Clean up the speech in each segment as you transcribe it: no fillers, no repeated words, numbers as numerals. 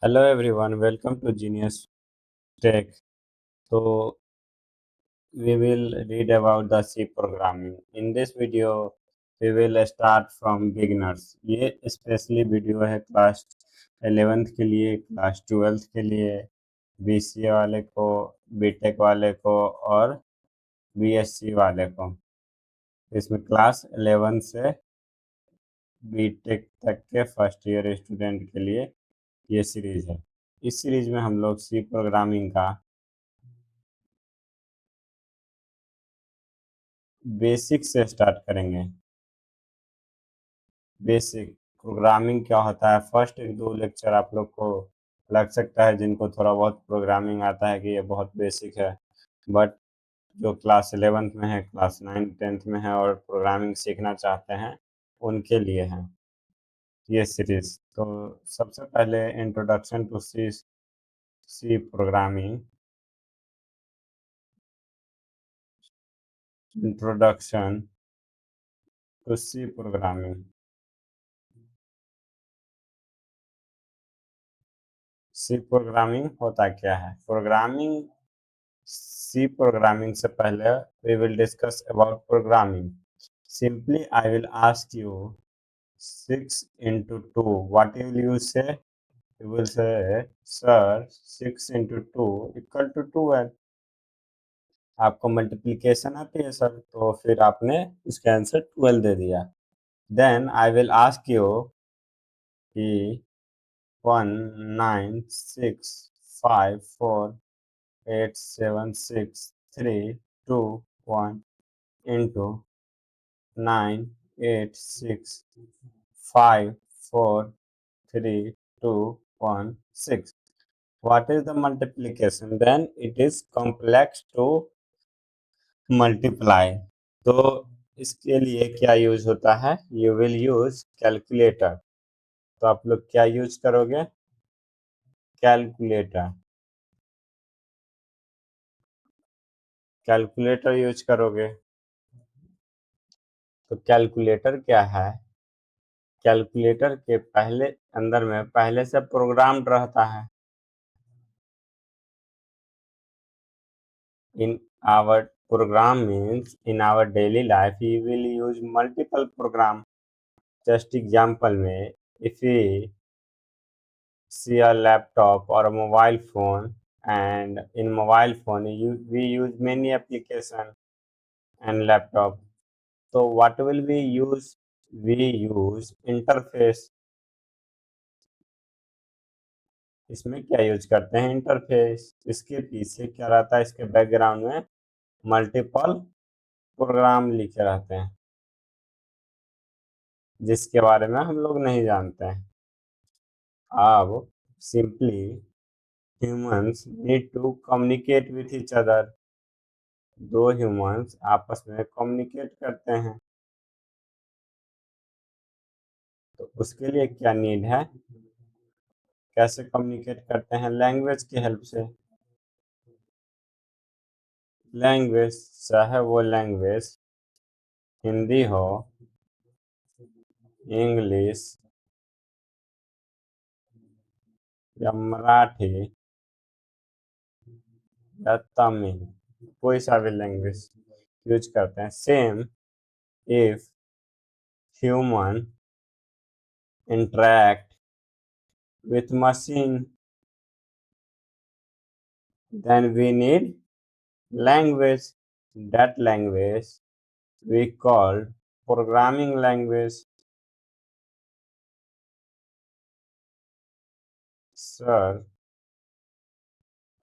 Hello everyone, welcome to Genius Tech. So we will read about the C programming. In this video, we will start from beginners. ये specially video है class 11th के लिए, class 12th के लिए, BCA वाले को, BTech वाले को और बीएससी वाले को। इसमें क्लास 11 से बीटेक तक के फर्स्ट ईयर स्टूडेंट के लिए ये सीरीज है। इस सीरीज में हम लोग सी प्रोग्रामिंग का बेसिक से स्टार्ट करेंगे। बेसिक प्रोग्रामिंग क्या होता है, फर्स्ट एक दो लेक्चर आप लोग को लग सकता है जिनको थोड़ा बहुत प्रोग्रामिंग आता है कि ये बहुत बेसिक है, बट जो क्लास 11th में है, क्लास 9th 10th में है और प्रोग्रामिंग सीखना चाहते हैं उनके लिए है ये सीरीज। तो सबसे पहले introduction to C C programming. Introduction to C programming. C programming होता क्या है? प्रोग्रामिंग सी प्रोग्रामिंग से पहले we will discuss about programming. Simply I will ask you 6 into 2. What will you say? You will say, sir, 6 into 2 equal to 12. आपको multiplication आती है sir, तो फिर आपने इसका आंसर 12 दे दिया। Then I will ask you कि 1 9 6 5 4 8 7 6 3 2 1 into 9 8 6 5 4 3 2 1 6. What is the multiplication? Then it is complex to multiply. तो इसके लिए क्या यूज होता है? You will use calculator. तो आप लोग क्या यूज करोगे? कैलकुलेटर। कैलकुलेटर यूज करोगे। तो कैलकुलेटर क्या है? कैलकुलेटर के पहले अंदर में पहले से प्रोग्राम्ड रहता है। In our program means in our daily life we will use multiple program. Just example में, if we see a laptop or a mobile phone, and in mobile phone we use many application and laptop. So what will we use? We use interface. इसमें क्या use करते हैं? Interface. इसके पीछे क्या रहता है? इसके बैकग्राउंड में मल्टीपल प्रोग्राम लिखे रहते हैं जिसके बारे में हम लोग नहीं जानते हैं। अब simply humans need to communicate with each other. दो ह्यूमंस आपस में कम्युनिकेट करते हैं, तो उसके लिए क्या नीड है? कैसे कम्युनिकेट करते हैं? लैंग्वेज की हेल्प से। लैंग्वेज, चाहे वो लैंग्वेज हिंदी हो, इंग्लिश या मराठी या तमिल, कोई सा भी लैंग्वेज यूज करते हैं। Same if human interact with machine, then we need language. That language we call programming language. Sir,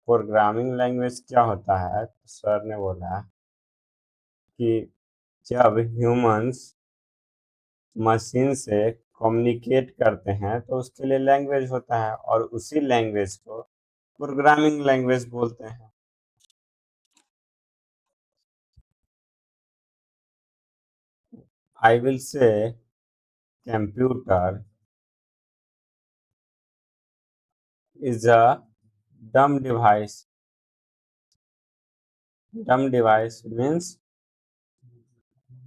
programming language क्या होता है? सर ने बोला कि जब ह्यूमंस मशीन से कम्युनिकेट करते हैं तो उसके लिए लैंग्वेज होता है और उसी लैंग्वेज को प्रोग्रामिंग लैंग्वेज बोलते हैं। I will say computer is a dumb device. Dumb device means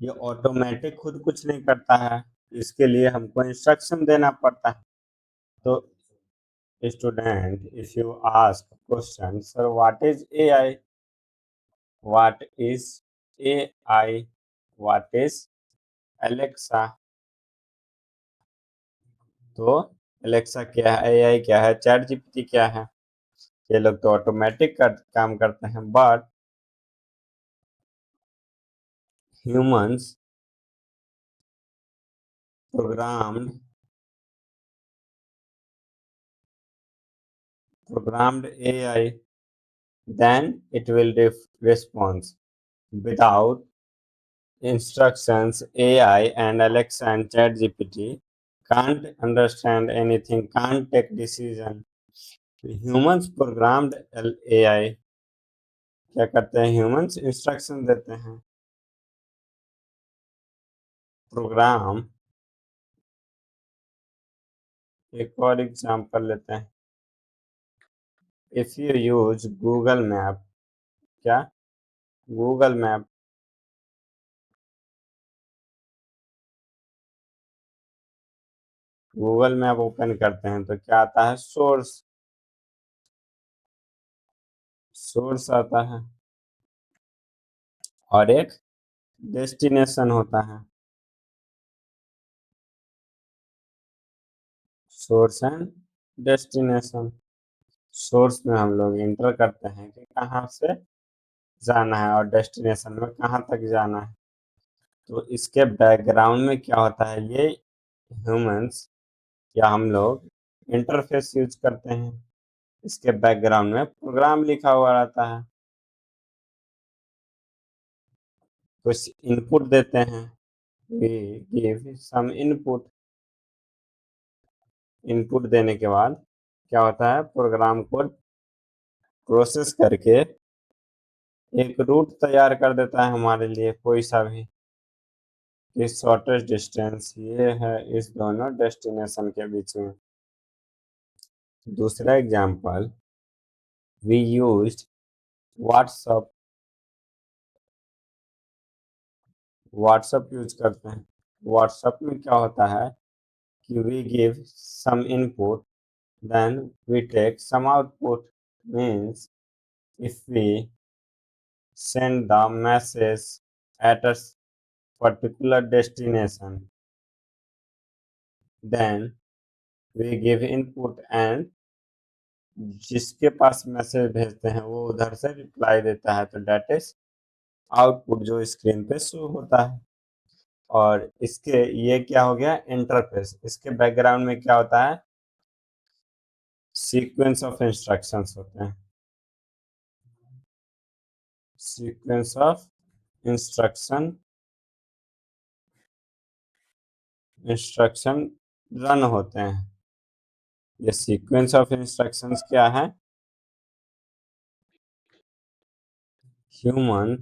ये ऑटोमेटिक खुद कुछ नहीं करता है, इसके लिए हमको इंस्ट्रक्शन देना पड़ता है। तो student, if you ask question, sir, what is AI? What is AI? What is Alexa? तो एलेक्सा क्या है, एआई क्या है, चैट जीपीटी क्या है? ये लोग तो ऑटोमेटिक काम करते हैं, but humans programmed programmed AI, then it will respond. Without instructions, AI and Alexa and ChatGPT can't understand anything, can't take decision. Humans programmed AI क्या करते हैं? ह्यूमंस इंस्ट्रक्शन देते हैं, प्रोग्राम। एक और एग्जांपल लेते हैं। If you use Google map, क्या? Google map, Google map open करते हैं तो क्या आता है? सोर्स, सोर्स आता है, और एक डेस्टिनेशन होता है। Source and destination. सोर्स में हम लोग इंटर करते हैं कि कहाँ से जाना है, और डेस्टिनेशन में कहाँ तक जाना है। तो इसके बैकग्राउंड में क्या होता है? ये ह्यूमंस या हम लोग इंटरफेस यूज करते हैं। इसके बैकग्राउंड में प्रोग्राम लिखा हुआ रहता है, कुछ इनपुट देते हैं। We give some input. Input देने के बाद क्या होता है? प्रोग्राम कोड प्रोसेस करके एक रूट तैयार कर देता है हमारे लिए, कोई सा भी, कि शॉर्टेस्ट डिस्टेंस ये है इस दोनों डेस्टिनेशन के बीच में। दूसरा example, we used WhatsApp. WhatsApp use करते हैं। व्हाट्सअप में क्या होता है कि we give some input, then we take some output. Means if we send the message at a particular destination, then we give input and जिसके पास message भेजते हैं वो उधर से रिप्लाई देता है, तो डेट इज आउटपुट जो स्क्रीन पे शो होता है। और इसके ये क्या हो गया? इंटरफेस। इसके बैकग्राउंड में क्या होता है? सीक्वेंस ऑफ इंस्ट्रक्शंस होते हैं। Sequence of instruction, instruction run होते हैं। ये सीक्वेंस ऑफ इंस्ट्रक्शंस क्या है? Human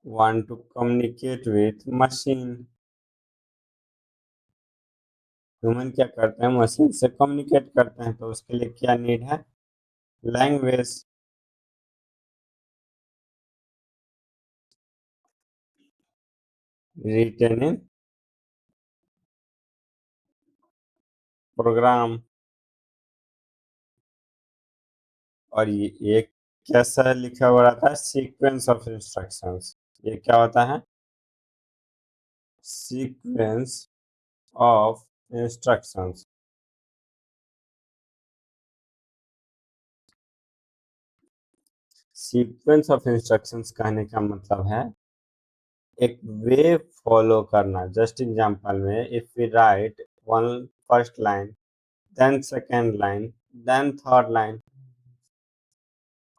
want to communicate with machine। Human क्या करते हैं? मशीन से कम्युनिकेट करते हैं, तो उसके लिए क्या नीड है? लैंग्वेज। Written in program. और ये कैसा लिखा हुआ रहता है? Sequence of instructions. ये क्या होता है? Sequence of instructions. Sequence of instructions कहने का मतलब है एक वे फॉलो करना। जस्ट एग्जांपल में, if we write one first line, then second line, then third line,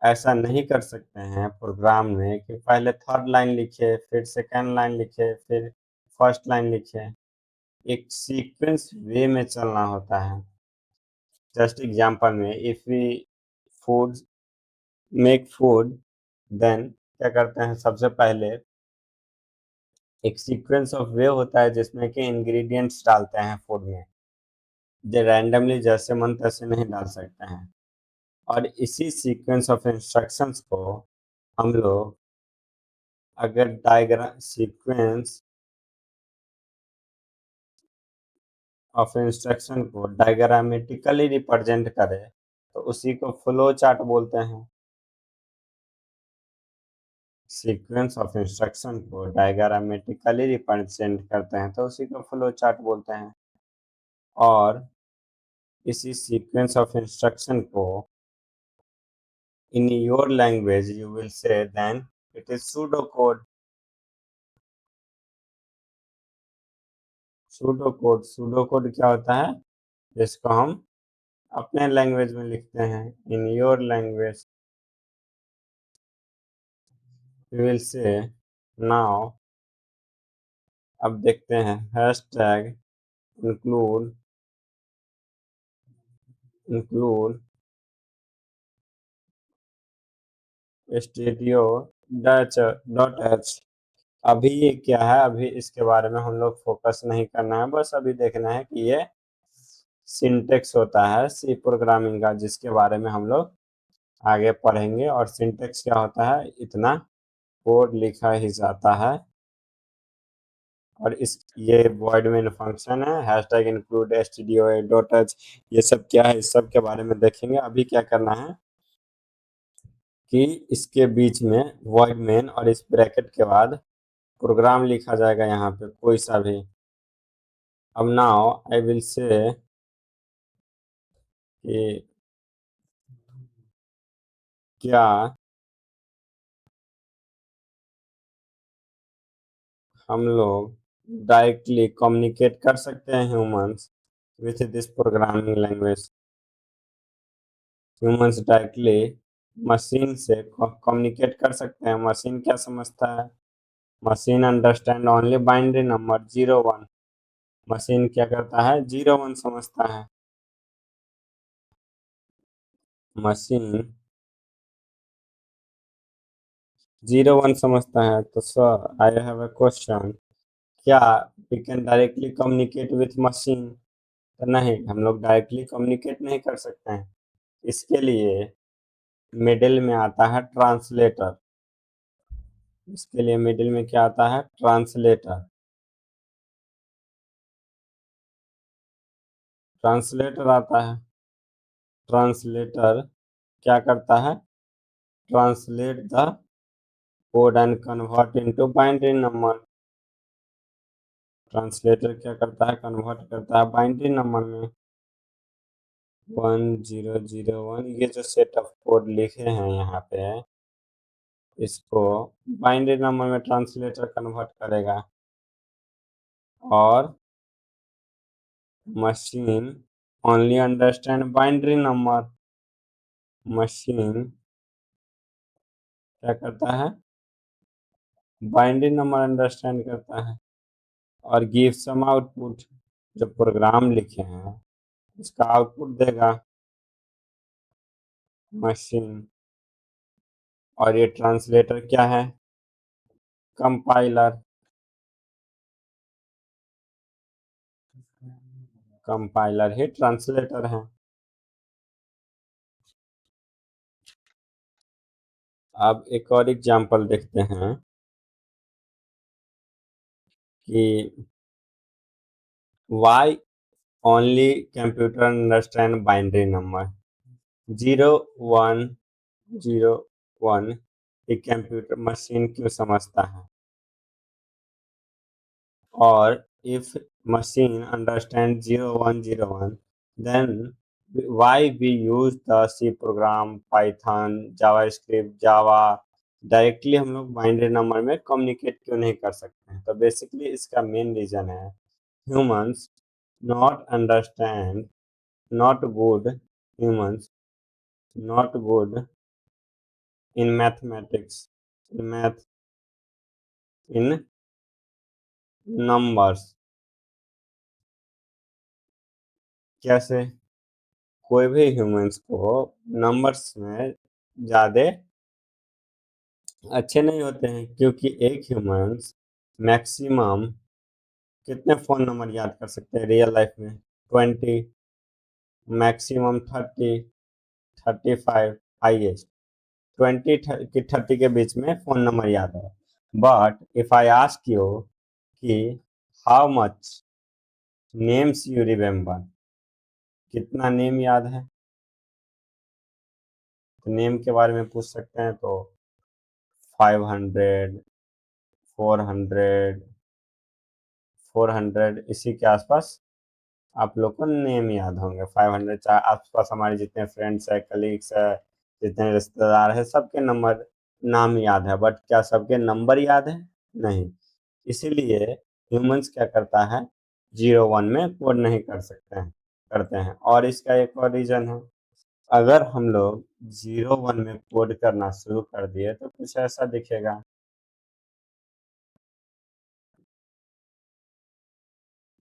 ऐसा नहीं कर सकते हैं प्रोग्राम में कि पहले थर्ड लाइन लिखे, फिर सेकेंड लाइन लिखे, फिर फर्स्ट लाइन लिखे। एक सीक्वेंस वे में चलना होता है। जस्ट एग्जांपल में, if we food make food, then क्या करते हैं? सबसे पहले एक सीक्वेंस ऑफ वे होता है जिसमें कि इंग्रेडिएंट्स डालते हैं फूड में, जो रैंडमली जैसे मन तैसे नहीं डाल सकते हैं। और इसी सीक्वेंस ऑफ इंस्ट्रक्शंस को हम लोग अगर डायग्राम सीक्वेंस ऑफ इंस्ट्रक्शन को डायग्रामेटिकली रिप्रेजेंट करे तो उसी को फ्लो चार्ट बोलते हैं। सीक्वेंस ऑफ इंस्ट्रक्शन को डायग्रामेटिकली रिप्रेजेंट करते हैं तो उसी को फ्लो चार्ट बोलते हैं। और इसी सीक्वेंस ऑफ इंस्ट्रक्शन को in your language you will say then it is pseudo code. Pseudo code क्या होता है, जिसको हम अपने लैंग्वेज में लिखते हैं। इन योर लैंग्वेज यू विल से नाउ। अब देखते हैं hashtag include include studio dot H. अभी ये क्या है, अभी इसके बारे में हम लोग फोकस नहीं करना है, बस अभी देखना है कि ये सिंटेक्स होता है सी प्रोग्रामिंग का, जिसके बारे में हम लोग आगे पढ़ेंगे। और सिंटेक्स क्या होता है, इतना कोड लिखा ही जाता है। और इस ये वॉइड मेन फंक्शन है, hashtag include stdio dot H, ये सब क्या है, इस सब के बारे में देखेंगे। अभी क्या करना है कि इसके बीच में वॉइड मेन और इस ब्रैकेट के बाद प्रोग्राम लिखा जाएगा यहाँ पे कोई सा भी। अब नाउ आई विल से कि क्या हम लोग डायरेक्टली कम्युनिकेट कर सकते हैं humans with this programming language. Humans directly machine से कम्युनिकेट कर सकते हैं। मशीन क्या समझता है, machine understand only binary number 0 1। Machine क्या करता है, 0 1 समझता है। मशीन 0 1 समझता है। तो sir I have a question, क्या we can directly communicate with machine? तो नहीं, हम लोग डायरेक्टली कम्युनिकेट नहीं कर सकते हैं। इसके लिए मिडिल में आता है ट्रांसलेटर। इसके लिए मिडिल में क्या आता है, ट्रांसलेटर। ट्रांसलेटर आता है। ट्रांसलेटर क्या करता है, translate the code and convert into binary number. Translator क्या करता है, कन्वर्ट करता है बाइनरी नंबर में 1001। ये जो सेट ऑफ कोड लिखे हैं यहाँ पे, इसको बाइनरी नंबर में ट्रांसलेटर कन्वर्ट करेगा। और machine only understand binary number. Machine क्या करता है, बाइनरी नंबर अंडरस्टैंड करता है और गिव सम आउटपुट। जो प्रोग्राम लिखे हैं उसका आउटपुट देगा मशीन। और ये ट्रांसलेटर क्या है, कंपाइलर। कंपाइलर ही ट्रांसलेटर है। अब एक और एग्जांपल देखते हैं कि why only computer understand binary number 0 1 0 1। एक कंप्यूटर मशीन क्यों समझता है? और if machine understand 0 1 0 1, then why we use the C program, Python, JavaScript, Java directly हम लोग बाइनरी नंबर में कम्युनिकेट क्यों नहीं कर सकते हैं? तो बेसिकली इसका मेन रीजन है humans not understand not good humans not good in mathematics, in math, in numbers. कैसे? कोई भी ह्यूमंस को नंबर्स में ज़्यादा अच्छे नहीं होते हैं, क्योंकि एक ह्यूमंस मैक्सिमम कितने फ़ोन नंबर याद कर सकते हैं रियल लाइफ में? 20, मैक्सिमम 30, 35, हाईएस्ट 20 की 30 के बीच में फ़ोन नंबर याद है। But if I ask you कि how much names you remember, कितना नेम याद है? तो नेम के बारे में पूछ सकते हैं तो 500, 400, 400 इसी के आसपास आप लोग को नेम याद होंगे। 500 आसपास हमारे जितने फ्रेंड्स है, कलीग्स है, जितने रिश्तेदार है, सबके नंबर नाम याद है, बट क्या सबके नंबर याद है? नहीं। इसीलिए ह्यूमंस क्या करता है, 0 1 में कोड नहीं कर सकते हैं, करते हैं। और इसका एक और रीजन है, अगर हम लोग 0 1 में कोड करना शुरू कर दिए तो कुछ ऐसा दिखेगा।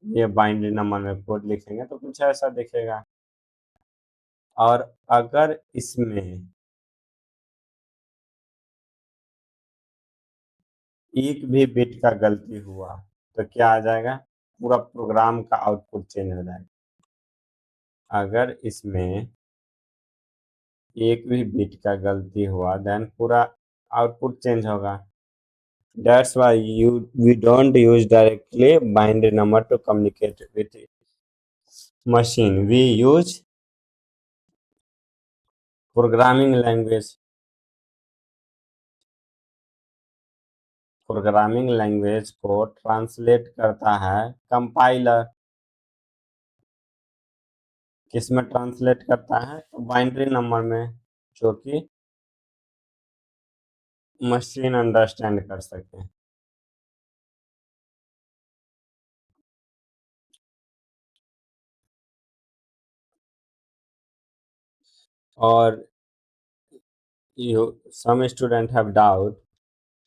ये बाइनरी नंबर में कोड लिखेंगे तो कुछ ऐसा दिखेगा। और अगर इसमें एक भी बिट का गलती हुआ तो क्या आ जाएगा, पूरा प्रोग्राम का आउटपुट चेंज हो जाएगा। अगर इसमें एक भी बिट का गलती हुआ देन पूरा आउटपुट चेंज होगा। That's why we don't use directly binary number to communicate with machine. We use programming language. Programming language को ट्रांसलेट करता है कंपाइलर। किस में ट्रांसलेट करता है? तो बाइनरी नंबर में, जो कि मशीन अंडरस्टैंड कर सके। और सम स्टूडेंट हैव डाउट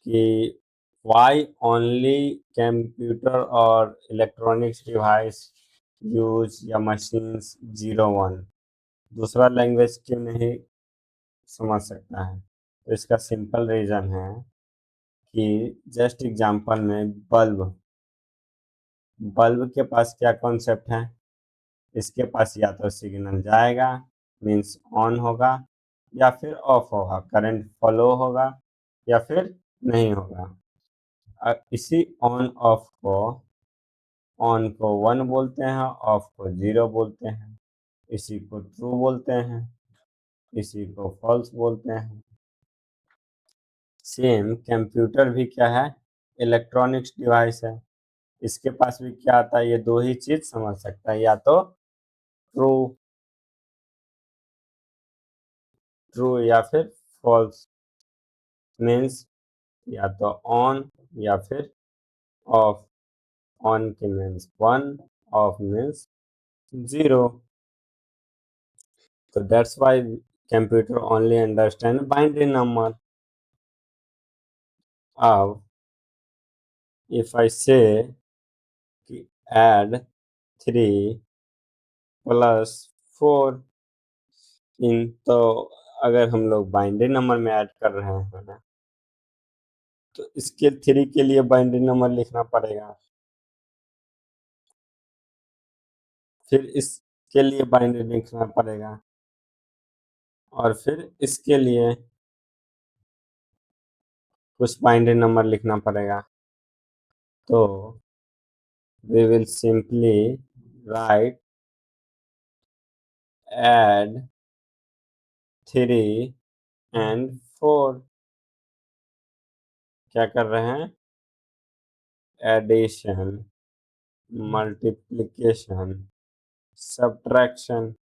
कि why only कंप्यूटर और इलेक्ट्रॉनिक्स डिवाइस यूज या मशीन्स 0 1, दूसरा लैंग्वेज क्यों नहीं समझ सकता है? तो इसका सिंपल रीज़न है कि जस्ट एग्जांपल में बल्ब, बल्ब के पास क्या कॉन्सेप्ट है? इसके पास या तो सिग्नल जाएगा मीन्स ऑन होगा, या फिर ऑफ होगा, करंट फ्लो होगा, या फिर नहीं होगा। इसी ऑन को 1 बोलते हैं, ऑफ को 0 बोलते हैं, इसी को ट्रू बोलते हैं, इसी को फॉल्स बोलते हैं। सेम कंप्यूटर भी क्या है, इलेक्ट्रॉनिक्स डिवाइस है। इसके पास भी क्या आता है, ये दो ही चीज समझ सकता है, या तो ट्रू, ट्रू या फिर फॉल्स। मीन्स या तो ऑन या फिर ऑफ। ऑन के means 1, of means 0। So that's why computer only understand binary number. Now, if I say कि add 3 plus 4 इन, तो अगर हम लोग बाइनरी नंबर में ऐड कर रहे हैं तो इसके 3 के लिए बाइनरी नंबर लिखना पड़ेगा, फिर इसके लिए बाइनरी लिखना पड़ेगा, और फिर इसके लिए कुछ बाइनरी नंबर लिखना पड़ेगा। तो we will simply write add 3 and 4। क्या कर रहे हैं? एडिशन, मल्टीप्लिकेशन, सब्ट्रैक्शन,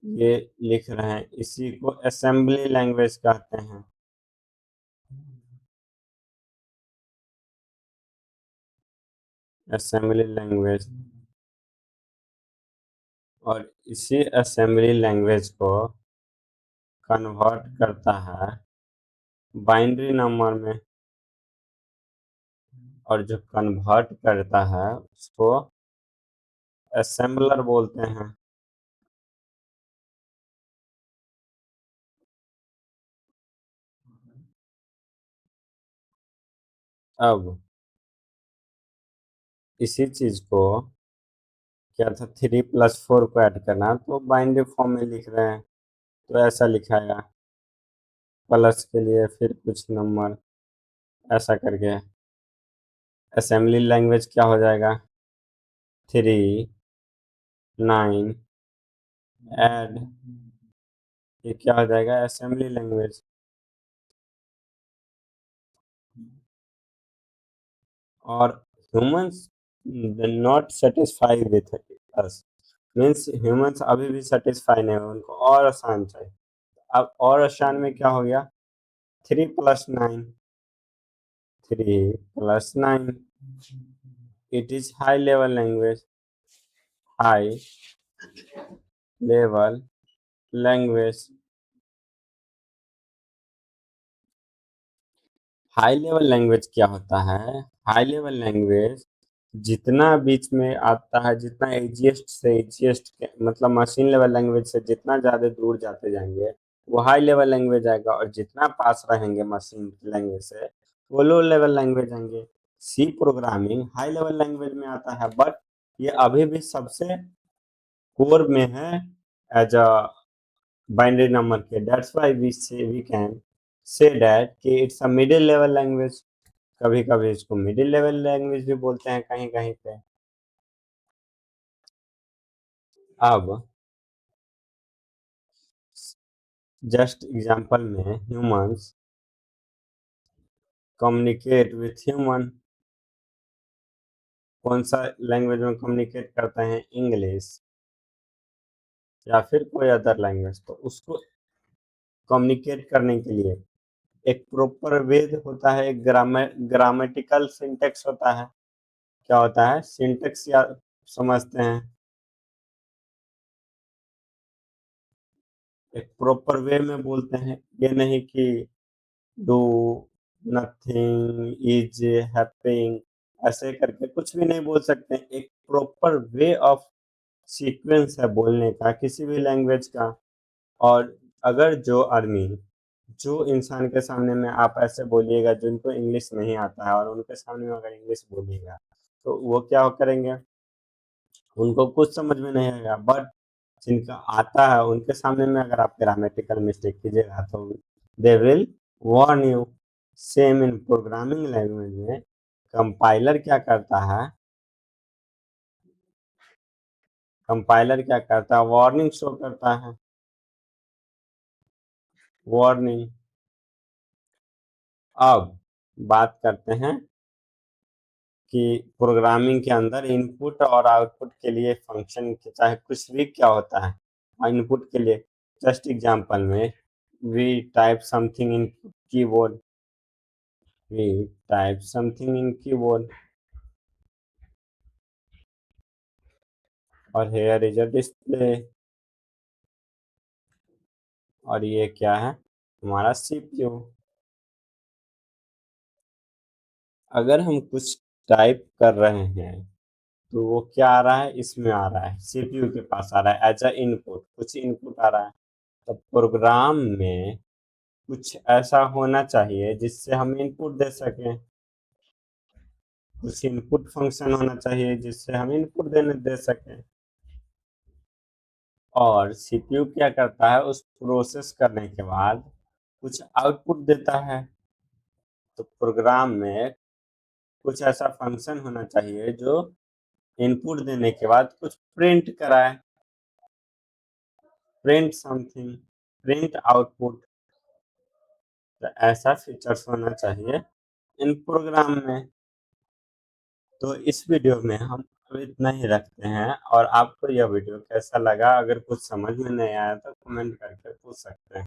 ये लिख रहे हैं। इसी को असेंबली लैंग्वेज कहते हैं। Assembly language. और इसी असेंबली लैंग्वेज को कन्वर्ट करता है बाइनरी नंबर में, और जो कन्वर्ट करता है उसको असेंबलर बोलते हैं। अब इसी चीज को क्या था, 3 + 4 को ऐड करना, तो बाइनरी फॉर्म में लिख रहे हैं तो ऐसा लिखाएगा, प्लस के लिए फिर कुछ नंबर, ऐसा करके असेंबली लैंग्वेज क्या हो जाएगा, 3 9 ऐड, ये क्या हो जाएगा, असेंबली लैंग्वेज। और humans not satisfied with us, means humans अभी भी सेटिस्फाई नहीं हुए, उनको और आसान चाहिए। अब और आसान में क्या हो गया, 3 + 9, 3 + 9, it is high level language, high level language. High level language क्या होता है, हाई लेवल लैंग्वेज जितना बीच में आता है, जितना एजिएस्ट से एजिएस्ट मतलब मशीन लेवल लैंग्वेज से जितना ज़्यादा दूर जाते जाएंगे वो हाई लेवल लैंग्वेज आएगा, और जितना पास रहेंगे मशीन लैंग्वेज से वो लो लेवल लैंग्वेज आएंगे। C programming high level language में आता है, बट ये अभी भी सबसे कोर में है एज अ बाइनरी नंबर के। That's why we can say that कि it's a middle level language. कभी कभी इसको मिडिल लेवल लैंग्वेज भी बोलते हैं कहीं कहीं पे। अब जस्ट एग्जांपल में ह्यूमंस कम्युनिकेट विथ ह्यूमन, कौन सा लैंग्वेज में कम्युनिकेट करते हैं, इंग्लिश या फिर कोई अदर लैंग्वेज, तो उसको कम्युनिकेट करने के लिए एक प्रॉपर वे होता है, एक ग्रामेटिकल सिंटेक्स होता है। क्या होता है सिंटेक्स, या समझते हैं, एक प्रॉपर वे में बोलते हैं, ये नहीं कि डू, नथिंग, इज, हैपिंग, ऐसे करके कुछ भी नहीं बोल सकते। एक प्रॉपर वे ऑफ सीक्वेंस है बोलने का किसी भी लैंग्वेज का। और अगर जो इंसान के सामने में आप ऐसे बोलिएगा जिनको इंग्लिश नहीं आता है और उनके सामने में अगर इंग्लिश बोलिएगा तो वो क्या करेंगे, उनको कुछ समझ में नहीं आएगा। बट जिनका आता है उनके सामने में अगर आप ग्रामेटिकल मिस्टेक कीजिएगा तो they will warn you. Same in programming language में कंपाइलर क्या करता है, कंपाइलर क्या करता है, वार्निंग शो करता है, वार्निंग। अब बात करते हैं कि प्रोग्रामिंग के अंदर इनपुट और आउटपुट के लिए फंक्शन चाहे कुछ भी क्या होता है, इनपुट के लिए जस्ट एग्जांपल में we type something in keyboard, we type something in keyboard, और हेयर इज अ डिस्प्ले, और ये क्या है, हमारा सीपीयू। अगर हम कुछ टाइप कर रहे हैं तो वो क्या आ रहा है, इसमें आ रहा है, सीपीयू के पास आ रहा है एज अ इनपुट, कुछ इनपुट आ रहा है। तो प्रोग्राम में कुछ ऐसा होना चाहिए जिससे हम इनपुट दे सकें, कुछ इनपुट फंक्शन होना चाहिए जिससे हम इनपुट देने दे सकें। और सीपीयू क्या करता है, उस प्रोसेस करने के बाद कुछ आउटपुट देता है। तो प्रोग्राम में कुछ ऐसा फंक्शन होना चाहिए जो इनपुट देने के बाद कुछ प्रिंट कराए, प्रिंट समथिंग, प्रिंट आउटपुट। तो ऐसा फीचर्स होना चाहिए इन प्रोग्राम में। तो इस वीडियो में हम अब इतना ही रखते हैं, और आपको यह वीडियो कैसा लगा, अगर कुछ समझ में नहीं आया तो कमेंट करके पूछ सकते हैं।